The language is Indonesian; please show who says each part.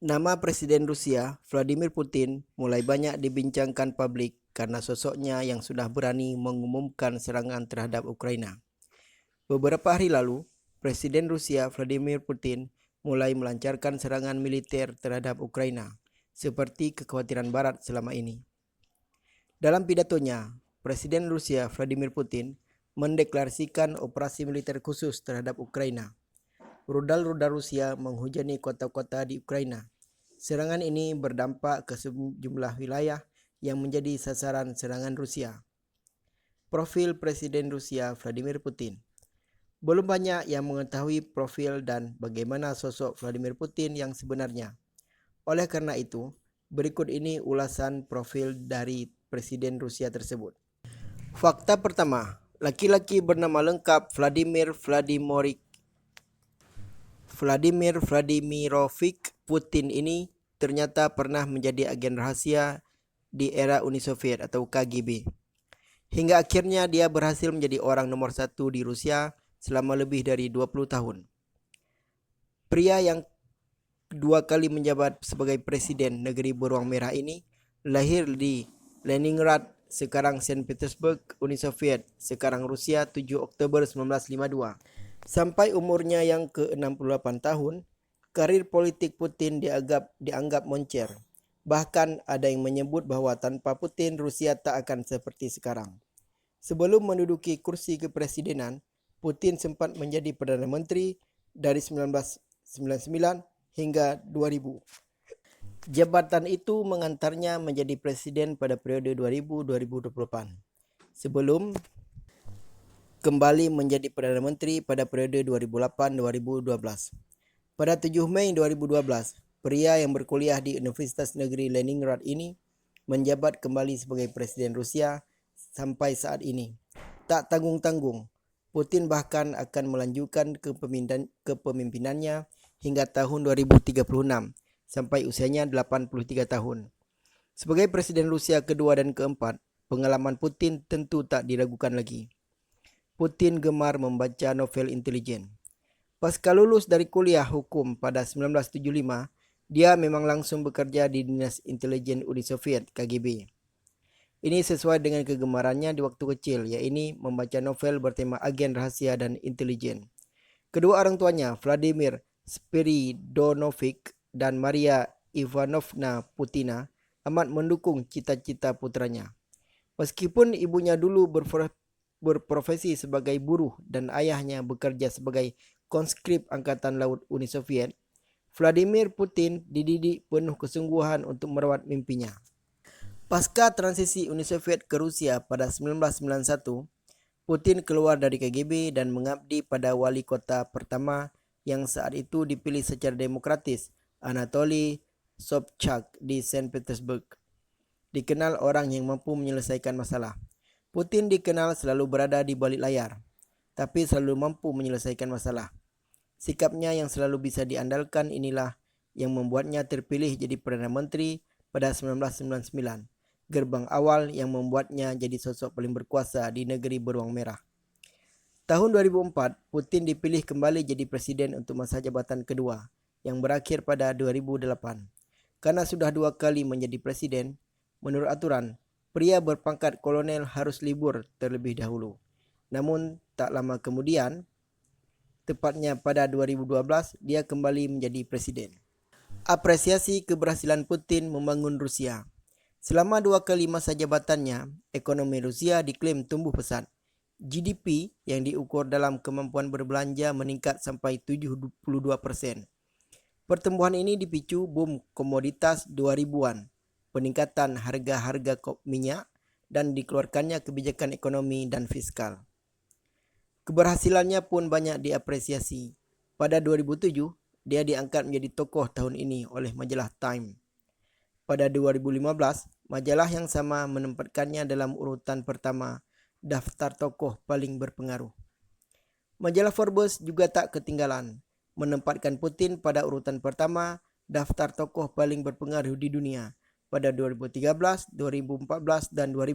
Speaker 1: Nama Presiden Rusia, Vladimir Putin, mulai banyak dibincangkan publik karena sosoknya yang sudah berani mengumumkan serangan terhadap Ukraina. Beberapa hari lalu, Presiden Rusia Vladimir Putin mulai melancarkan serangan militer terhadap Ukraina, seperti kekhawatiran Barat selama ini. Dalam pidatonya, Presiden Rusia Vladimir Putin mendeklarasikan operasi militer khusus terhadap Ukraina. Rudal-rudal Rusia menghujani kota-kota di Ukraina. Serangan ini berdampak ke sejumlah wilayah yang menjadi sasaran serangan Rusia. Profil Presiden Rusia Vladimir Putin. Belum banyak yang mengetahui profil dan bagaimana sosok Vladimir Putin yang sebenarnya. Oleh karena itu, berikut ini ulasan profil dari Presiden Rusia tersebut. Fakta pertama, laki-laki bernama lengkap Vladimir Vladimirovich Putin ini ternyata pernah menjadi agen rahasia di era Uni Soviet atau KGB. Hingga akhirnya dia berhasil menjadi orang nomor 1 di Rusia selama lebih dari 20 tahun. Pria yang 2 kali menjabat sebagai presiden negeri beruang merah ini lahir di Leningrad, sekarang Saint Petersburg, Uni Soviet, sekarang Rusia 7 Oktober 1952. Sampai umurnya yang ke-68 tahun, karir politik Putin dianggap moncer. Bahkan ada yang menyebut bahwa tanpa Putin Rusia tak akan seperti sekarang. Sebelum menduduki kursi kepresidenan, Putin sempat menjadi Perdana Menteri dari 1999 hingga 2000. Jabatan itu mengantarnya menjadi presiden pada periode 2000-2028. Sebelum kembali menjadi Perdana Menteri pada periode 2008-2012. Pada 7 Mei 2012, pria yang berkuliah di Universitas Negeri Leningrad ini menjabat kembali sebagai Presiden Rusia sampai saat ini. Tak tanggung-tanggung, Putin bahkan akan melanjutkan kepemimpinannya hingga tahun 2036 sampai usianya 83 tahun. Sebagai Presiden Rusia kedua dan keempat, pengalaman Putin tentu tak diragukan lagi. Putin gemar membaca novel intelijen. Pasca lulus dari kuliah hukum pada 1975, dia memang langsung bekerja di Dinas Intelijen Uni Soviet (KGB). Ini sesuai dengan kegemarannya di waktu kecil, yaitu membaca novel bertema agen rahasia dan intelijen. Kedua orang tuanya, Vladimir Spiridonovich dan Maria Ivanovna Putina, amat mendukung cita-cita putranya. Meskipun ibunya dulu berprofesi sebagai buruh dan ayahnya bekerja sebagai conscript Angkatan Laut Uni Soviet, Vladimir Putin dididik penuh kesungguhan untuk merawat mimpinya. Pasca transisi Uni Soviet ke Rusia pada 1991, Putin keluar dari KGB dan mengabdi pada wali kota pertama yang saat itu dipilih secara demokratis, Anatoly Sobchak di Saint Petersburg. Dikenal orang yang mampu menyelesaikan masalah. Putin dikenal selalu berada di balik layar, tapi selalu mampu menyelesaikan masalah. Sikapnya yang selalu bisa diandalkan inilah yang membuatnya terpilih jadi Perdana Menteri pada 1999, gerbang awal yang membuatnya jadi sosok paling berkuasa di negeri beruang merah. Tahun 2004, Putin dipilih kembali jadi presiden untuk masa jabatan kedua, yang berakhir pada 2008. Karena sudah 2 kali menjadi presiden, menurut aturan, pria berpangkat kolonel harus libur terlebih dahulu. Namun tak lama kemudian, tepatnya pada 2012, dia kembali menjadi presiden. Apresiasi keberhasilan Putin membangun Rusia. Selama 2 kali masa jabatannya, ekonomi Rusia diklaim tumbuh pesat. GDP yang diukur dalam kemampuan berbelanja meningkat sampai 72%. Pertumbuhan ini dipicu boom komoditas 2000-an, peningkatan harga-harga minyak, dan dikeluarkannya kebijakan ekonomi dan fiskal. Keberhasilannya pun banyak diapresiasi. Pada 2007, dia diangkat menjadi tokoh tahun ini oleh majalah Time. Pada 2015, majalah yang sama menempatkannya dalam urutan pertama daftar tokoh paling berpengaruh. Majalah Forbes juga tak ketinggalan, menempatkan Putin pada urutan pertama daftar tokoh paling berpengaruh di dunia pada 2013, 2014, dan 2015.